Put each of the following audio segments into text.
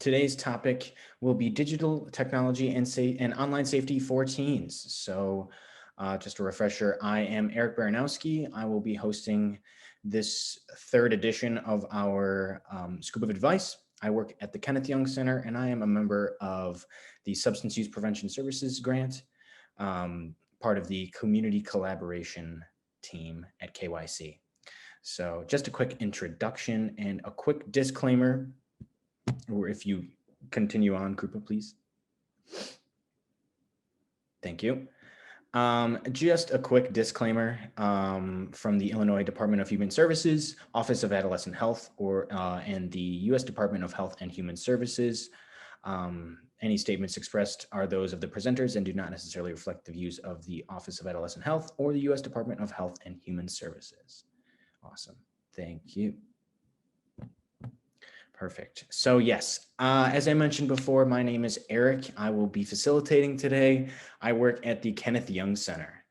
Today's topic will be digital technology and online safety for teens. So just a refresher, I am Eric Baranowski. I will be hosting this third edition of our Scoop of Advice. I work at the Kenneth Young Center, and I am a member of the Substance Use Prevention Services Grant, part of the community collaboration team at KYC. So just a quick introduction and a quick disclaimer, or if you continue on, Krupa, please. Thank you. Just a quick disclaimer from the Illinois Department of Human Services, Office of Adolescent Health, and the U.S. Department of Health and Human Services. Any statements expressed are those of the presenters and do not necessarily reflect the views of the Office of Adolescent Health or the U.S. Department of Health and Human Services. Awesome. Thank you. Perfect. So yes, as I mentioned before, my name is Eric. I will be facilitating today. I work at the Kenneth Young Center.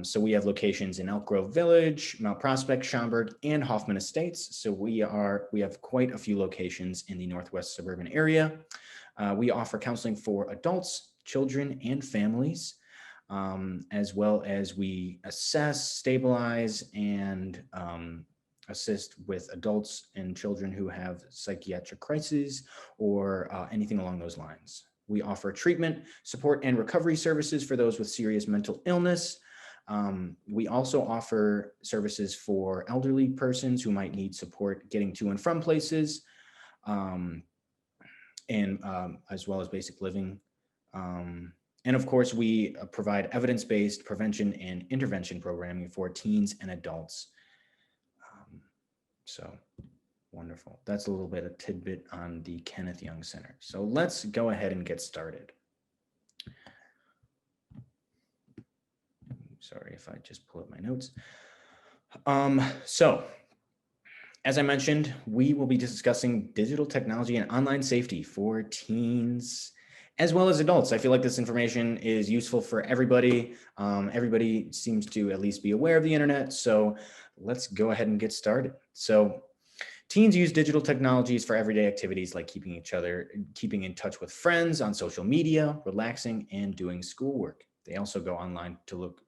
So we have locations in Elk Grove Village, Mount Prospect, Schaumburg, and Hoffman Estates. So we have quite a few locations in the Northwest suburban area. We offer counseling for adults, children, and families, as well as we assess, stabilize, and assist with adults and children who have psychiatric crises or anything along those lines. We offer treatment, support, and recovery services for those with serious mental illness. We also offer services for elderly persons who might need support getting to and from places, and as well as basic living. And of course, we provide evidence-based prevention and intervention programming for teens and adults. So wonderful. That's a little bit of tidbit on the Kenneth Young Center. So let's go ahead and get started. Sorry if I just pull up my notes. So as I mentioned, we will be discussing digital technology and online safety for teens as well as adults. I feel like this information is useful for everybody. Everybody seems to at least be aware of the internet. So let's go ahead and get started. So teens use digital technologies for everyday activities like keeping in touch with friends on social media, relaxing, and doing schoolwork. They also go online to look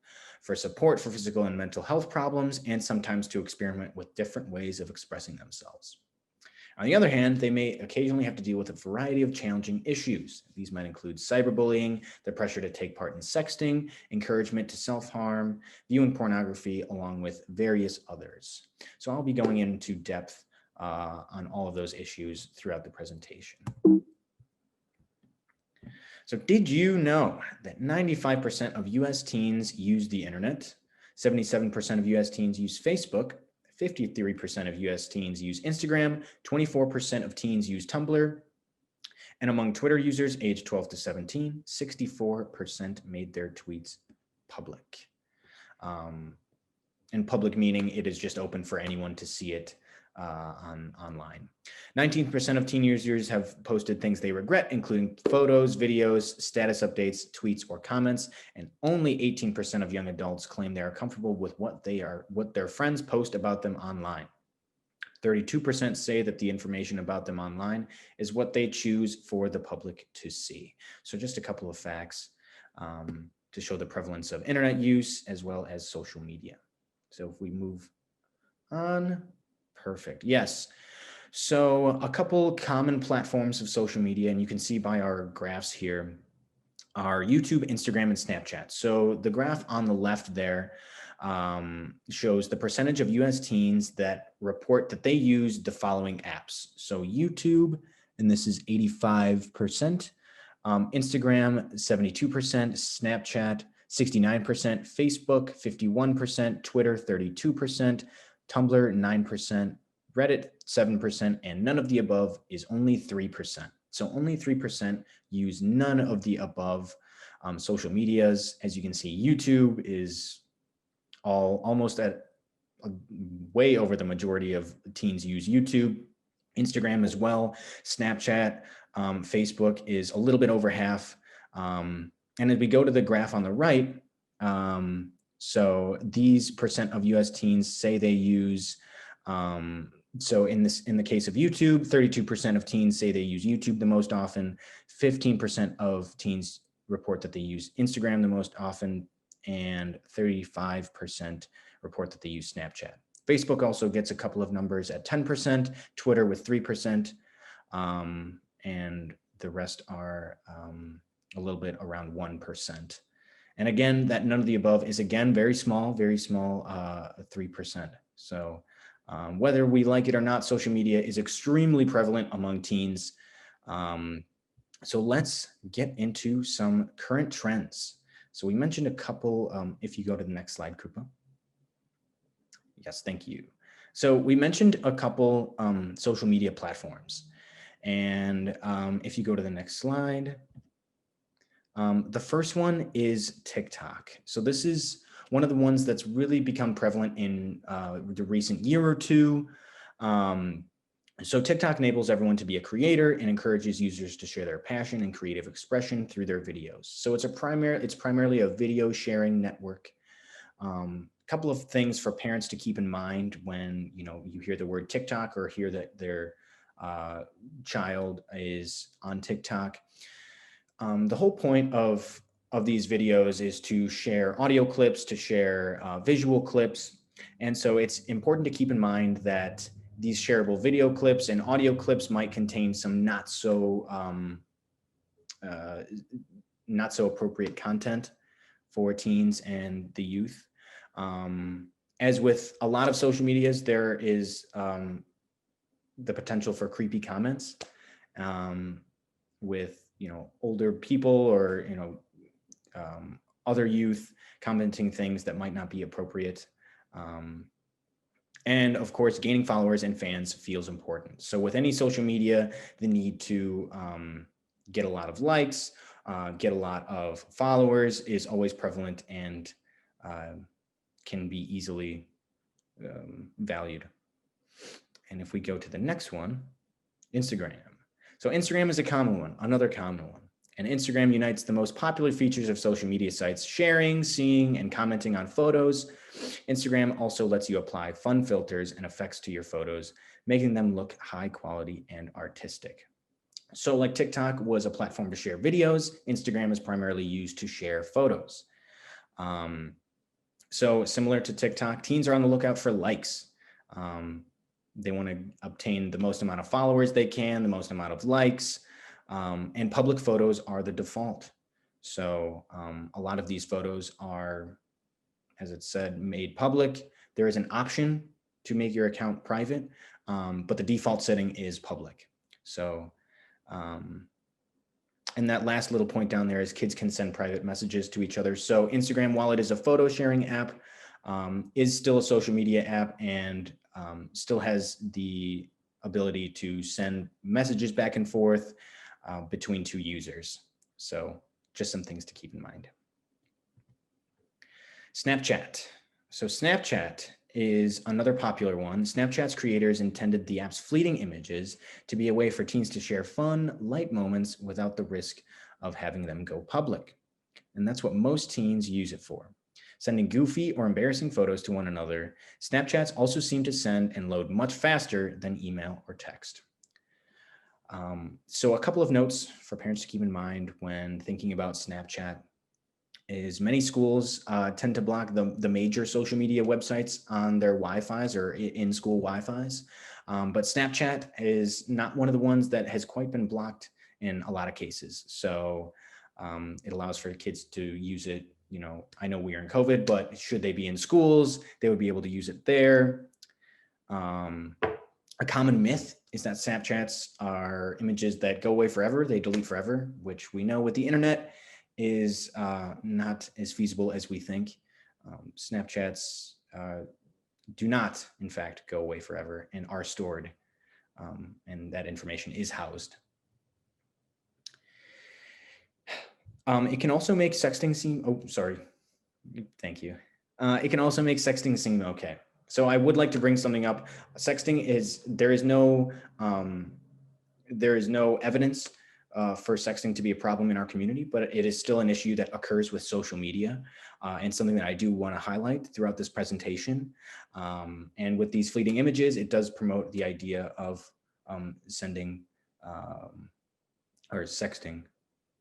for support for physical and mental health problems, and sometimes to experiment with different ways of expressing themselves. On the other hand, they may occasionally have to deal with a variety of challenging issues. These might include cyberbullying, the pressure to take part in sexting, encouragement to self-harm, viewing pornography, along with various others. So I'll be going into depth on all of those issues throughout the presentation. So did you know that 95% of US teens use the internet? 77% of US teens use Facebook, 53% of US teens use Instagram, 24% of teens use Tumblr, and among Twitter users aged 12 to 17, 64% made their tweets public. And public meaning it is just open for anyone to see it online. 19% of teen users have posted things they regret, including photos, videos, status updates, tweets, or comments, and only 18% of young adults claim they are comfortable with what their friends post about them online. 32% say that the information about them online is what they choose for the public to see. So just a couple of facts to show the prevalence of internet use as well as social media. So if we move on. Perfect. Yes. So a couple common platforms of social media, and you can see by our graphs here, are YouTube, Instagram, and Snapchat. So the graph on the left there shows the percentage of US teens that report that they use the following apps. So YouTube, and this is 85%, Instagram, 72%, Snapchat, 69%, Facebook, 51%, Twitter, 32%, Tumblr, 9%, Reddit, 7%, and none of the above is only 3%. So only 3% use none of the above social medias. As you can see, YouTube is almost at way over the majority of teens use YouTube. Instagram as well. Snapchat, Facebook is a little bit over half. And as we go to the graph on the right, so these percent of US teens say they use So in the case of YouTube, 32% of teens say they use YouTube the most often. 15% of teens report that they use Instagram the most often, and 35% report that they use Snapchat. Facebook also gets a couple of numbers at 10%, Twitter with 3%, and the rest are a little bit around 1%. And again, that none of the above is again very small, 3%. So whether we like it or not, social media is extremely prevalent among teens. So let's get into some current trends. So we mentioned a couple, if you go to the next slide, Krupa. Yes, thank you. So we mentioned a couple social media platforms. And if you go to the next slide, the first one is TikTok. So this is one of the ones that's really become prevalent in the recent year or two. So TikTok enables everyone to be a creator and encourages users to share their passion and creative expression through their videos. So it's primarily a video sharing network. Couple of things for parents to keep in mind when you hear the word TikTok or hear that their child is on TikTok. The whole point of these videos is to share audio clips, to share visual clips. And so it's important to keep in mind that these shareable video clips and audio clips might contain some not so appropriate content for teens and the youth. As with a lot of social medias, there is the potential for creepy comments with older people or other youth commenting things that might not be appropriate. And of course, gaining followers and fans feels important. So with any social media, the need to get a lot of likes, get a lot of followers is always prevalent and can be easily valued. And if we go to the next one, Instagram. So Instagram is a common one, another common one. And Instagram unites the most popular features of social media sites: sharing, seeing, and commenting on photos. Instagram also lets you apply fun filters and effects to your photos, making them look high quality and artistic. So like TikTok was a platform to share videos, Instagram is primarily used to share photos. So similar to TikTok, teens are on the lookout for likes. They want to obtain the most amount of followers they can, the most amount of likes, and public photos are the default. So a lot of these photos are, as it said, made public. There is an option to make your account private, but the default setting is public. So, and that last little point down there is kids can send private messages to each other. So Instagram, while it is a photo sharing app, is still a social media app and still has the ability to send messages back and forth between two users. So just some things to keep in mind. Snapchat. So Snapchat is another popular one. Snapchat's creators intended the app's fleeting images to be a way for teens to share fun, light moments without the risk of having them go public. And that's what most teens use it for. Sending goofy or embarrassing photos to one another, Snapchats also seem to send and load much faster than email or text. So a couple of notes for parents to keep in mind when thinking about Snapchat is many schools tend to block the major social media websites on their Wi-Fis or in-school Wi-Fis. But Snapchat is not one of the ones that has quite been blocked in a lot of cases. So it allows for kids to use it. I know we are in COVID, but should they be in schools, they would be able to use it there. A common myth is that Snapchats are images that go away forever, they delete forever, which we know with the internet is not as feasible as we think. Snapchats do not, in fact, go away forever and are stored, and that information is housed. It can also make sexting seem, thank you. It can also make sexting seem okay. So I would like to bring something up. Sexting is, there is no evidence for sexting to be a problem in our community, but it is still an issue that occurs with social media, and something that I do want to highlight throughout this presentation. And with these fleeting images, it does promote the idea of sending or sexting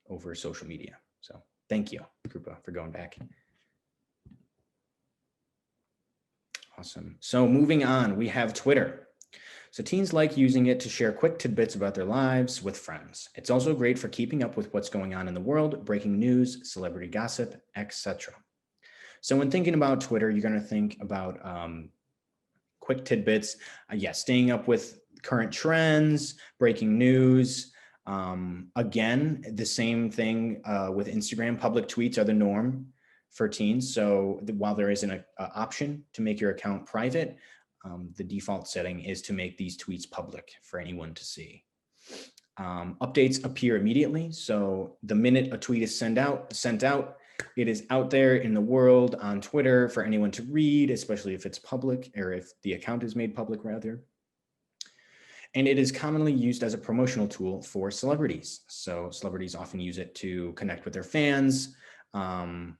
over social media. So thank you, Krupa, for going back. Awesome. So moving on, we have Twitter. So teens like using it to share quick tidbits about their lives with friends. It's also great for keeping up with what's going on in the world, breaking news, celebrity gossip, etc. So when thinking about Twitter, you're going to think about quick tidbits. Staying up with current trends, breaking news. Again, the same thing with Instagram. Public tweets are the norm for teens. So while there isn't an option to make your account private, the default setting is to make these tweets public for anyone to see. Updates appear immediately. So the minute a tweet is sent out, it is out there in the world on Twitter for anyone to read, especially if it's public, or if the account is made public rather. And it is commonly used as a promotional tool for celebrities. So celebrities often use it to connect with their fans and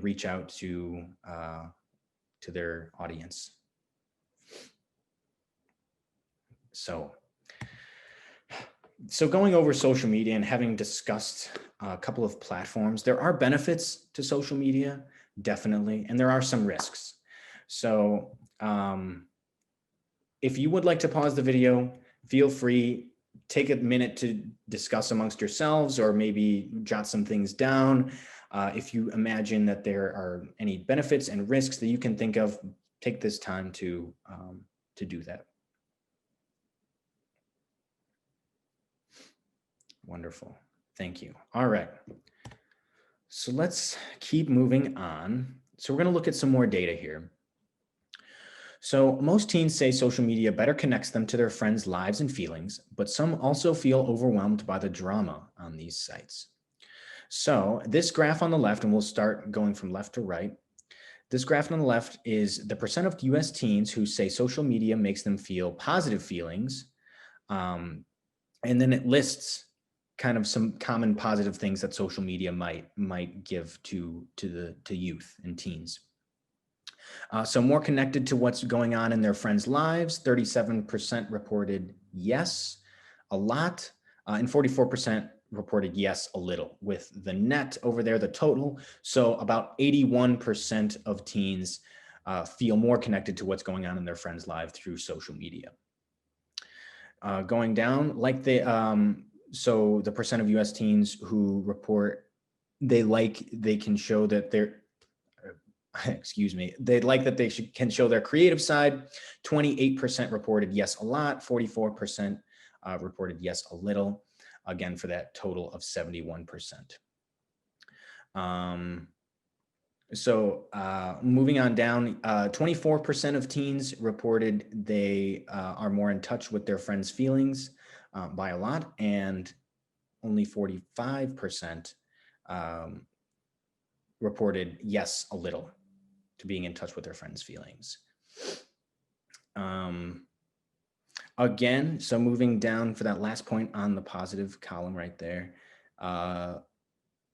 reach out to their audience. So going over social media and having discussed a couple of platforms, there are benefits to social media, definitely, and there are some risks. So if you would like to pause the video, feel free, take a minute to discuss amongst yourselves, or maybe jot some things down. If you imagine that there are any benefits and risks that you can think of, take this time to do that. Wonderful. Thank you. All right. So let's keep moving on. So we're going to look at some more data here. So most teens say social media better connects them to their friends' lives and feelings, but some also feel overwhelmed by the drama on these sites. So this graph on the left, and we'll start going from left to right. This graph on the left is the percent of US teens who say social media makes them feel positive feelings. And then it lists kind of some common positive things that social media might give to youth and teens. So more connected to what's going on in their friends' lives, 37% reported yes, a lot, and 44% reported yes, a little, with the net over there, the total. So about 81% of teens feel more connected to what's going on in their friends' lives through social media. Going down, like so the percent of US teens who report they can show that they're, they'd like that they can show their creative side. 28% reported yes a lot, 44% reported yes a little, again for that total of 71%. So moving on down, 24% of teens reported they are more in touch with their friends' feelings by a lot, and only 45% reported yes a little to being in touch with their friends' feelings. Again, so moving down for that last point on the positive column right there.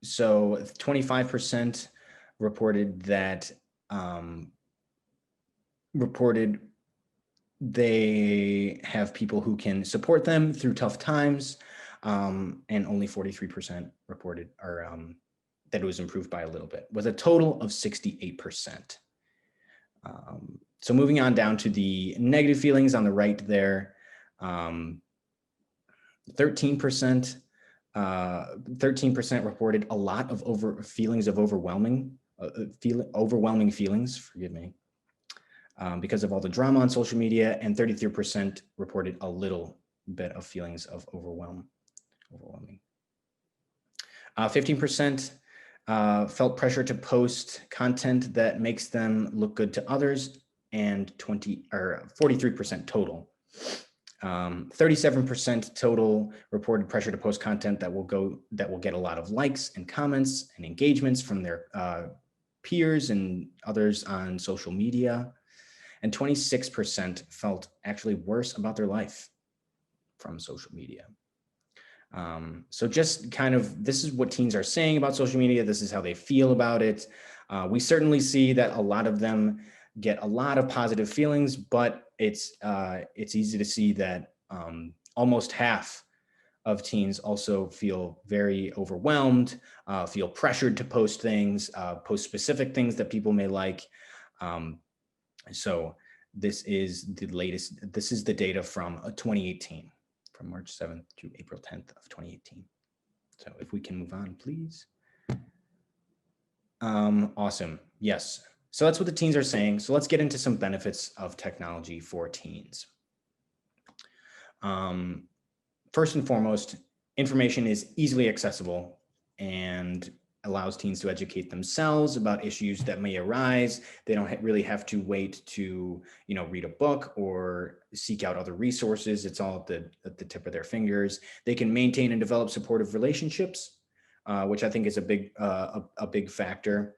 So 25% reported that they have people who can support them through tough times, and only 43% reported that it was improved by a little bit, with a total of 68%. So moving on down to the negative feelings on the right there, 13% reported a lot of overwhelming feelings, forgive me, because of all the drama on social media, and 33% reported a little bit of feelings of overwhelming. 15% felt pressure to post content that makes them look good to others, and 43% total. 37% total reported pressure to post content that will get a lot of likes and comments and engagements from their peers and others on social media. And 26% felt actually worse about their life from social media. So just kind of, this is what teens are saying about social media. This is how they feel about it. We certainly see that a lot of them get a lot of positive feelings, but it's easy to see that almost half of teens also feel very overwhelmed, feel pressured to post things, post specific things that people may like. So this is the latest, this is the data from 2018, from March 7th to April 10th of 2018. So if we can move on, please. Awesome, yes. So that's what the teens are saying. So let's get into some benefits of technology for teens. First and foremost, information is easily accessible and allows teens to educate themselves about issues that may arise. They don't really have to wait to, read a book or seek out other resources. It's all at the tip of their fingers. They can maintain and develop supportive relationships, which I think is a big factor.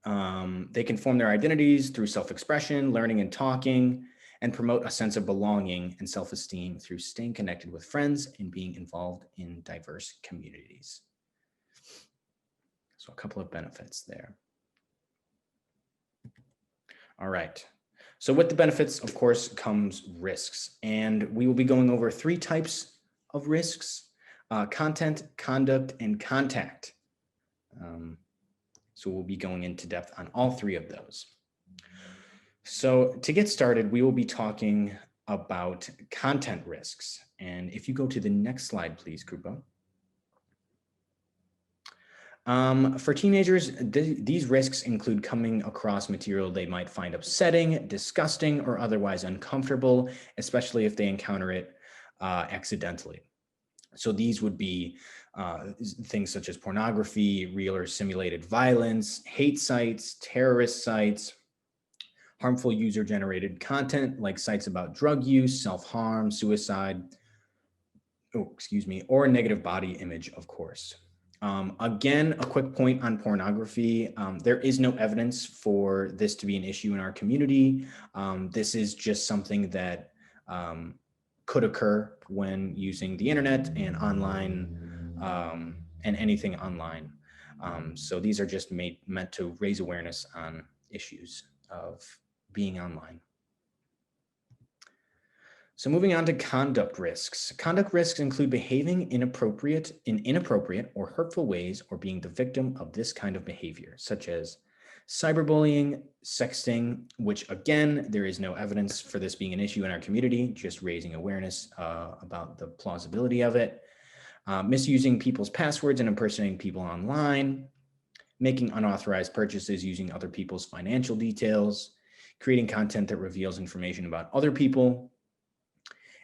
They can form their identities through self-expression, learning and talking, and promote a sense of belonging and self-esteem through staying connected with friends and being involved in diverse communities. So a couple of benefits there. All right. So with the benefits, of course, comes risks. And we will be going over 3 types of risks: content, conduct, and contact. So we'll be going into depth on all 3 of those. So to get started, we will be talking about content risks. And if you go to the next slide, please, Krupa. For teenagers, these risks include coming across material they might find upsetting, disgusting, or otherwise uncomfortable, especially if they encounter it accidentally. So these would be things such as pornography, real or simulated violence, hate sites, terrorist sites, harmful user-generated content like sites about drug use, self-harm, suicide, or negative body image, of course. Again, a quick point on pornography. There is no evidence for this to be an issue in our community. This is just something that could occur when using the internet and online and anything online. So these are just meant to raise awareness on issues of being online. So moving on to conduct risks. Conduct risks include behaving in inappropriate or hurtful ways or being the victim of this kind of behavior, such as cyberbullying, sexting, which again, there is no evidence for this being an issue in our community, just raising awareness about the plausibility of it. Misusing people's passwords and impersonating people online, making unauthorized purchases using other people's financial details, creating content that reveals information about other people,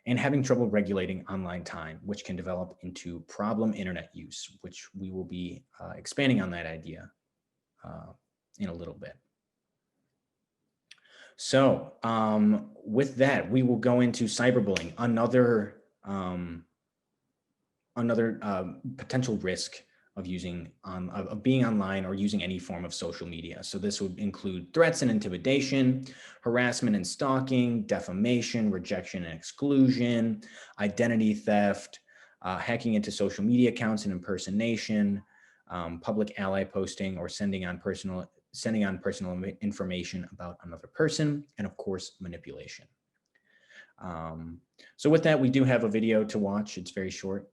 and having trouble regulating online time, which can develop into problem internet use, which we will be expanding on that idea in a little bit. So with that, we will go into cyberbullying, another potential risk of being online or using any form of social media. So this would include threats and intimidation, harassment and stalking, defamation, rejection and exclusion, identity theft, hacking into social media accounts and impersonation, public ally posting or sending on personal information about another person, and of course, manipulation. So with that, we do have a video to watch. It's very short.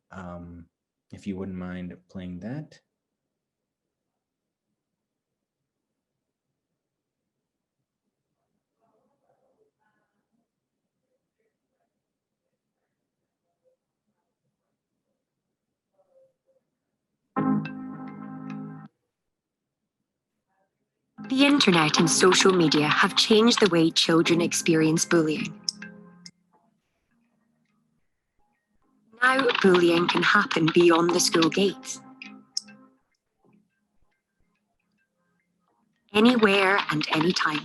If you wouldn't mind playing that. The internet and social media have changed the way children experience bullying. Now, bullying can happen beyond the school gates. Anywhere and anytime,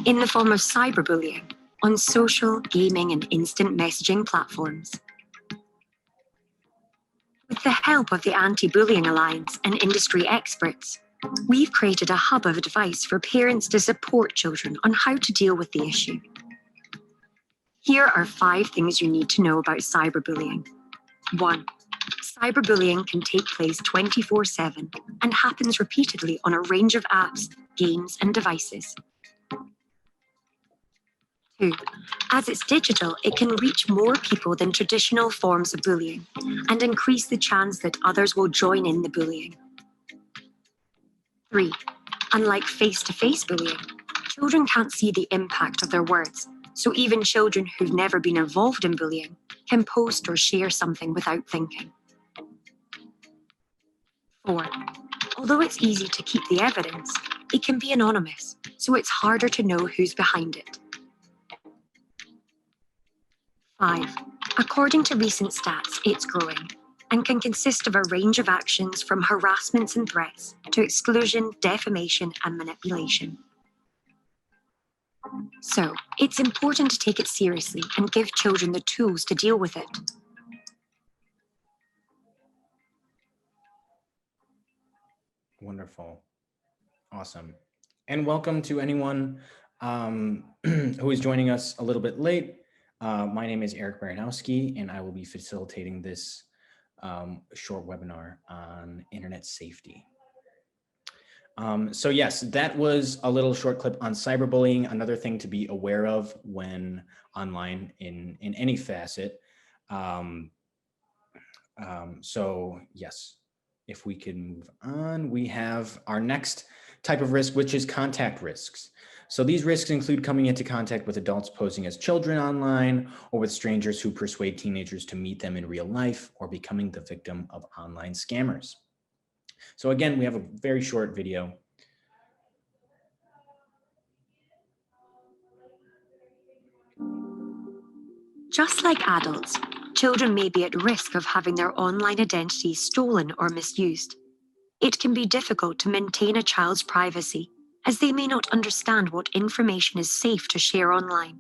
in the form of cyberbullying, on social, gaming, and instant messaging platforms. With the help of the Anti-Bullying Alliance and industry experts, we've created a hub of advice for parents to support children on how to deal with the issue. Here are 5 things you need to know about cyberbullying. 1. Cyberbullying can take place 24/7 and happens repeatedly on a range of apps, games, and devices. 2. As it's digital, it can reach more people than traditional forms of bullying and increase the chance that others will join in the bullying. 3. Unlike face-to-face bullying, children can't see the impact of their words, so even children who've never been involved in bullying can post or share something without thinking. 4. Although it's easy to keep the evidence, it can be anonymous, so it's harder to know who's behind it. 5. According to recent stats, it's growing and can consist of a range of actions from harassments and threats to exclusion, defamation, and manipulation. So, it's important to take it seriously and give children the tools to deal with it. Wonderful. Awesome. And welcome to anyone who is joining us a little bit late. My name is Eric Baranowski, and I will be facilitating this short webinar on internet safety. So yes, that was a little short clip on cyberbullying, another thing to be aware of when online in any facet. So yes, if we can move on, we have our next type of risk, which is contact risks. So these risks include coming into contact with adults posing as children online, or with strangers who persuade teenagers to meet them in real life, or becoming the victim of online scammers. So again, we have a very short video. Just like adults, children may be at risk of having their online identity stolen or misused. It can be difficult to maintain a child's privacy, as they may not understand what information is safe to share online.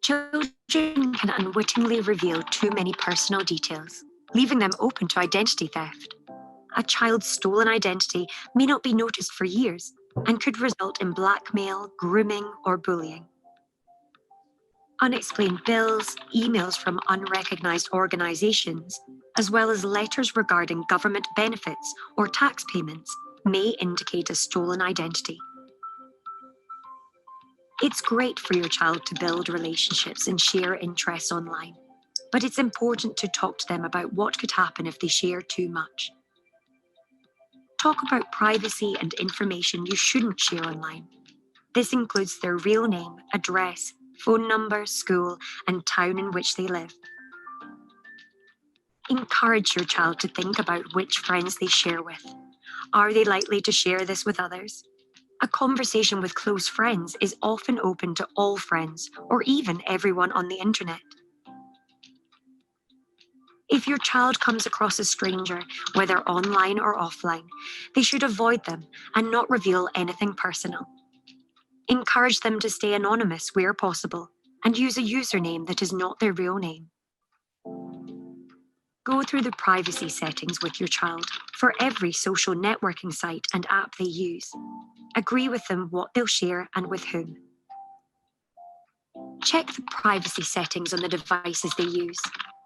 Children can unwittingly reveal too many personal details, leaving them open to identity theft. A child's stolen identity may not be noticed for years and could result in blackmail, grooming, or bullying. Unexplained bills, emails from unrecognized organizations, as well as letters regarding government benefits or tax payments may indicate a stolen identity. It's great for your child to build relationships and share interests online, but it's important to talk to them about what could happen if they share too much. Talk about privacy and information you shouldn't share online. This includes their real name, address, phone number, school, and town in which they live. Encourage your child to think about which friends they share with. Are they likely to share this with others? A conversation with close friends is often open to all friends, or even everyone on the internet. If your child comes across a stranger, whether online or offline, they should avoid them and not reveal anything personal. Encourage them to stay anonymous where possible and use a username that is not their real name. Go through the privacy settings with your child for every social networking site and app they use. Agree with them what they'll share and with whom. Check the privacy settings on the devices they use.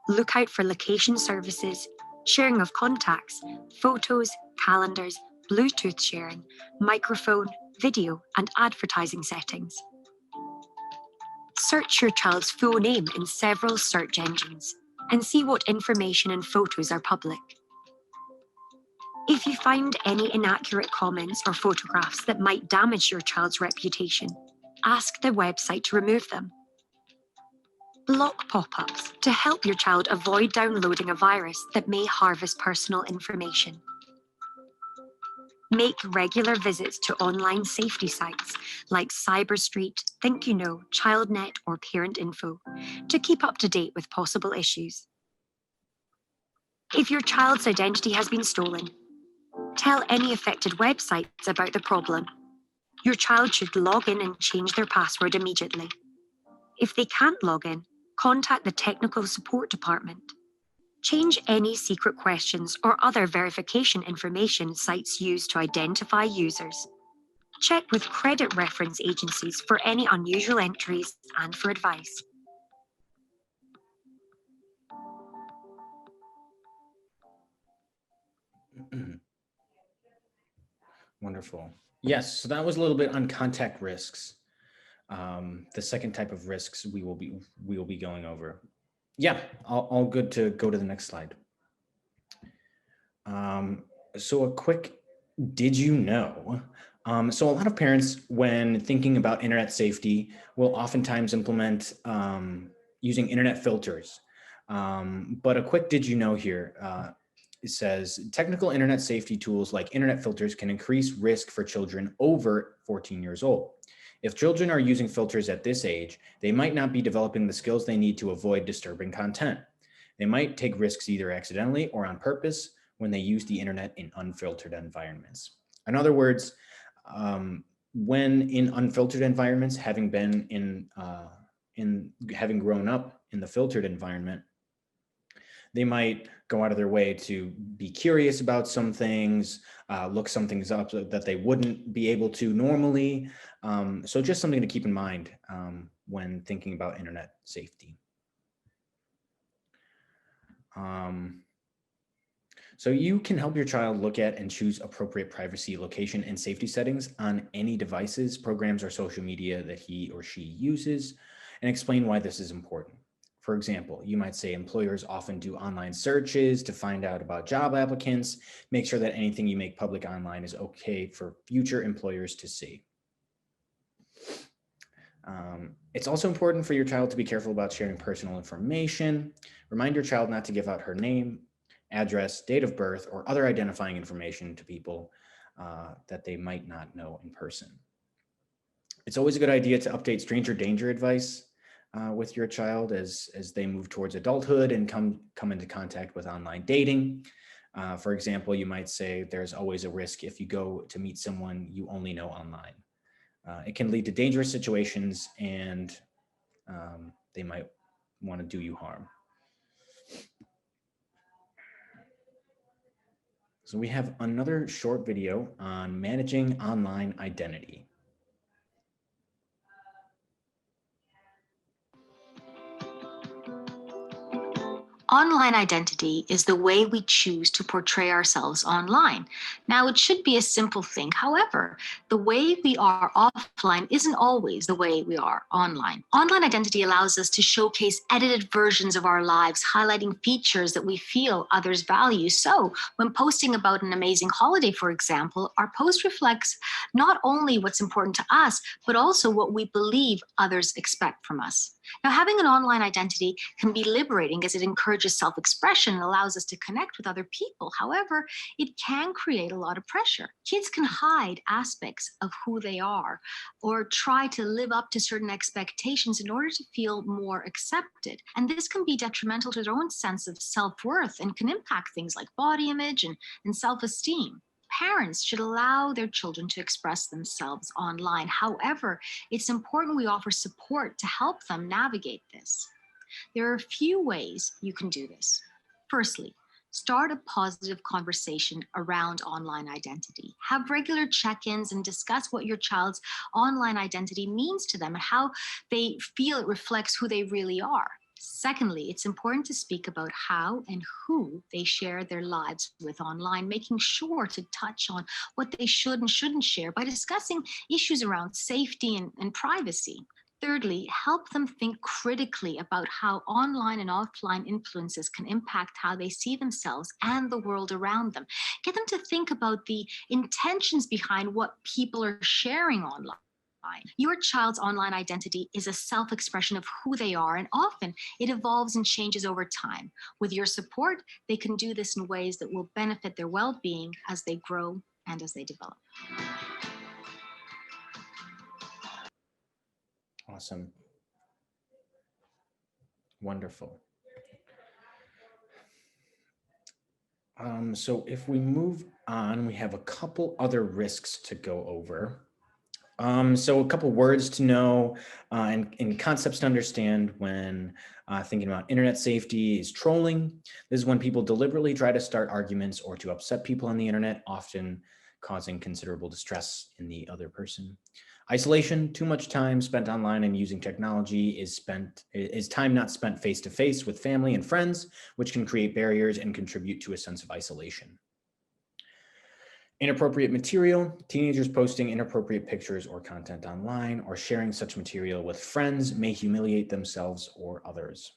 Look out for location services, sharing of contacts, photos, calendars, Bluetooth sharing, microphone, video, and advertising settings. Search your child's full name in several search engines and see what information and photos are public. If you find any inaccurate comments or photographs that might damage your child's reputation, ask the website to remove them. Block pop-ups to help your child avoid downloading a virus that may harvest personal information. Make regular visits to online safety sites like CyberStreet, ThinkYouKnow, ChildNet, or Parent Info to keep up to date with possible issues. If your child's identity has been stolen, tell any affected websites about the problem. Your child should log in and change their password immediately. If they can't log in, contact the technical support department. Change any secret questions or other verification information sites use to identify users. Check with credit reference agencies for any unusual entries and for advice. Wonderful. Yes, so that was a little bit on contact risks. The second type of risks we will be going over. Yeah, all good to go to the next slide. So a quick, did you know? So a lot of parents, when thinking about internet safety, will oftentimes implement using internet filters. But a quick did you know here, it says technical internet safety tools like internet filters can increase risk for children over 14 years old. If children are using filters at this age, they might not be developing the skills they need to avoid disturbing content. They might take risks either accidentally or on purpose when they use the internet in unfiltered environments. In other words, when in unfiltered environments, having been in having grown up in the filtered environment, they might go out of their way to be curious about some things, look some things up that they wouldn't be able to normally. So just something to keep in mind when thinking about internet safety. So you can help your child look at and choose appropriate privacy, location, and safety settings on any devices, programs, or social media that he or she uses, and explain why this is important. For example, you might say employers often do online searches to find out about job applicants. Make sure that anything you make public online is okay for future employers to see. It's also important for your child to be careful about sharing personal information. Remind your child not to give out her name, address, date of birth, or other identifying information to people that they might not know in person. It's always a good idea to update stranger danger advice with your child as they move towards adulthood and come into contact with online dating. For example, you might say there's always a risk if you go to meet someone you only know online. It can lead to dangerous situations and they might want to do you harm. So we have another short video on managing online identity. Online identity is the way we choose to portray ourselves online. Now, it should be a simple thing. However, the way we are offline isn't always the way we are online. Online identity allows us to showcase edited versions of our lives, highlighting features that we feel others value. So, when posting about an amazing holiday, for example, our post reflects not only what's important to us, but also what we believe others expect from us. Now, having an online identity can be liberating as it encourages self-expression and allows us to connect with other people. However, it can create a lot of pressure. Kids can hide aspects of who they are or try to live up to certain expectations in order to feel more accepted. And this can be detrimental to their own sense of self-worth and can impact things like body image and self-esteem. Parents should allow their children to express themselves online. However, it's important we offer support to help them navigate this. There are a few ways you can do this. Firstly, start a positive conversation around online identity. Have regular check-ins and discuss what your child's online identity means to them and how they feel it reflects who they really are. Secondly, it's important to speak about how and who they share their lives with online, making sure to touch on what they should and shouldn't share by discussing issues around safety and privacy. Thirdly, help them think critically about how online and offline influences can impact how they see themselves and the world around them. Get them to think about the intentions behind what people are sharing online. Your child's online identity is a self-expression of who they are, and often it evolves and changes over time. With your support, they can do this in ways that will benefit their well-being as they grow and as they develop. Awesome. Wonderful. So if we move on, we have a couple other risks to go over. So a couple words to know and concepts to understand when thinking about internet safety is trolling. This is when people deliberately try to start arguments or to upset people on the internet, often causing considerable distress in the other person. Isolation, too much time spent online and using technology is time not spent face-to-face with family and friends, which can create barriers and contribute to a sense of isolation. Inappropriate material, teenagers posting inappropriate pictures or content online or sharing such material with friends may humiliate themselves or others.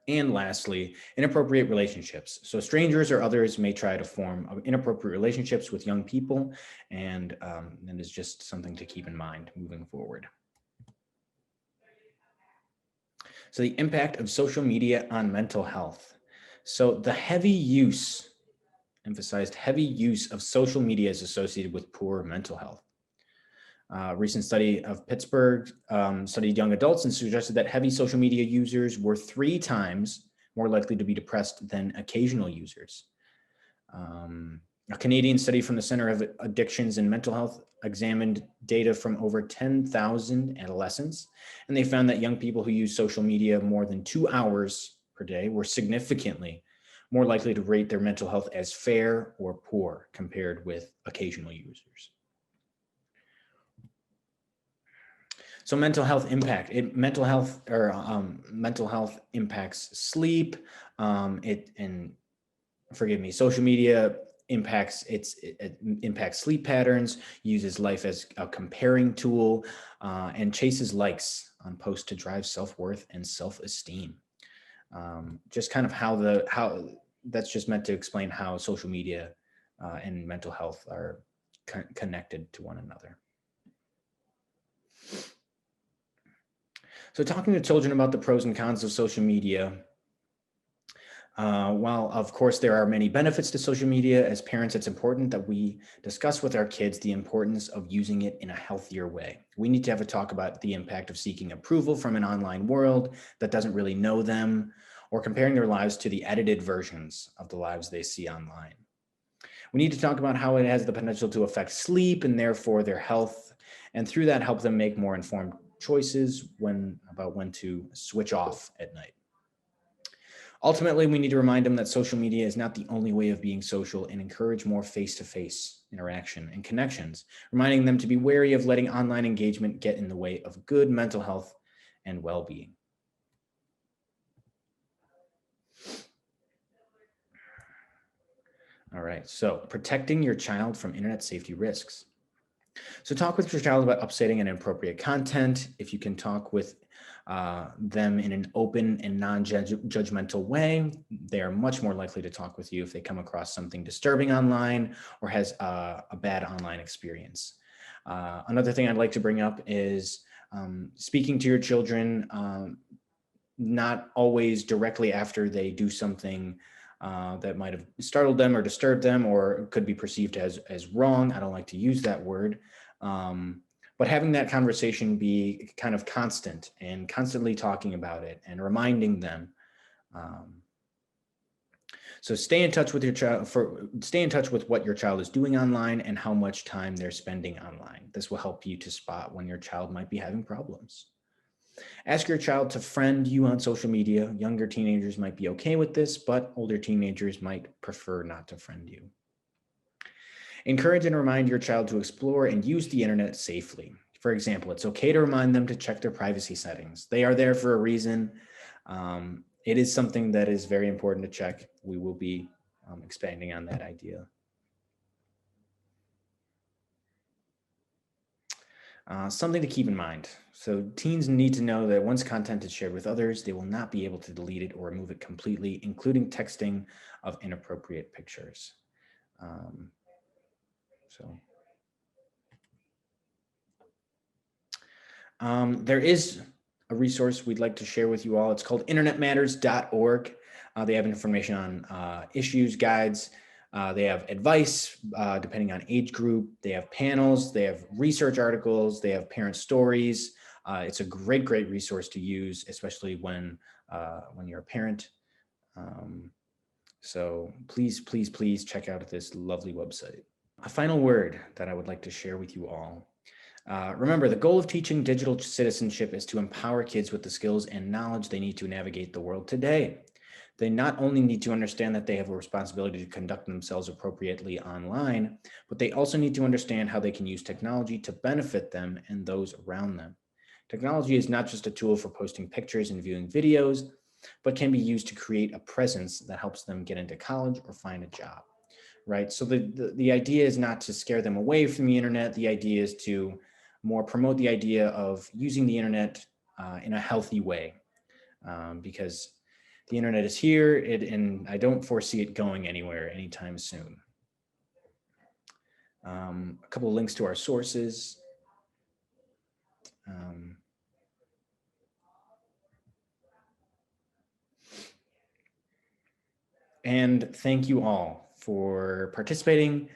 And lastly, inappropriate relationships. So strangers or others may try to form inappropriate relationships with young people, and that is just something to keep in mind moving forward. So the impact of social media on mental health. So the emphasized heavy use of social media is associated with poor mental health. A recent study of Pittsburgh studied young adults and suggested that heavy social media users were 3 times more likely to be depressed than occasional users. A Canadian study from the Center of Addictions and Mental Health examined data from over 10,000 adolescents, and they found that young people who use social media more than 2 hours per day were significantly more likely to rate their mental health as fair or poor compared with occasional users. So mental health impact. Mental health impacts sleep. Social media impacts it impacts sleep patterns. Uses life as a comparing tool, and chases likes on posts to drive self-worth and self-esteem. Just kind of how that's just meant to explain how social media and mental health are connected to one another. So talking to children about the pros and cons of social media, while of course there are many benefits to social media, as parents, it's important that we discuss with our kids the importance of using it in a healthier way. We need to have a talk about the impact of seeking approval from an online world that doesn't really know them, or comparing their lives to the edited versions of the lives they see online. We need to talk about how it has the potential to affect sleep and therefore their health, and through that help them make more informed choices about when to switch off at night. Ultimately, we need to remind them that social media is not the only way of being social, and encourage more face-to-face interaction and connections, reminding them to be wary of letting online engagement get in the way of good mental health and well-being. All right, so protecting your child from internet safety risks. So talk with your child about upsetting and inappropriate content. If you can talk with them in an open and non-judgmental way, they are much more likely to talk with you if they come across something disturbing online or has a bad online experience. Another thing I'd like to bring up is speaking to your children, not always directly after they do something that might have startled them or disturbed them or could be perceived as wrong. I don't like to use that word. But having that conversation be kind of constant and constantly talking about it and reminding them. So stay in touch with your child, stay in touch with what your child is doing online and how much time they're spending online. This will help you to spot when your child might be having problems. Ask your child to friend you on social media. Younger teenagers might be okay with this, but older teenagers might prefer not to friend you. Encourage and remind your child to explore and use the internet safely. For example, it's okay to remind them to check their privacy settings. They are there for a reason. It is something that is very important to check. We will be expanding on that idea. Something to keep in mind. So teens need to know that once content is shared with others, they will not be able to delete it or remove it completely, including texting of inappropriate pictures. There is a resource we'd like to share with you all. It's called internetmatters.org. They have information on issues, guides. They have advice depending on age group. They have panels. They have research articles. They have parent stories. It's a great resource to use, especially when you're a parent. So please check out this lovely website. A final word that I would like to share with you all. Remember, the goal of teaching digital citizenship is to empower kids with the skills and knowledge they need to navigate the world today. They not only need to understand that they have a responsibility to conduct themselves appropriately online, but they also need to understand how they can use technology to benefit them and those around them. Technology is not just a tool for posting pictures and viewing videos, but can be used to create a presence that helps them get into college or find a job. right? So the idea is not to scare them away from the internet. The idea is to more promote the idea of using the internet in a healthy way, because the internet is here, and I don't foresee it going anywhere anytime soon. A couple of links to our sources. And thank you all for participating.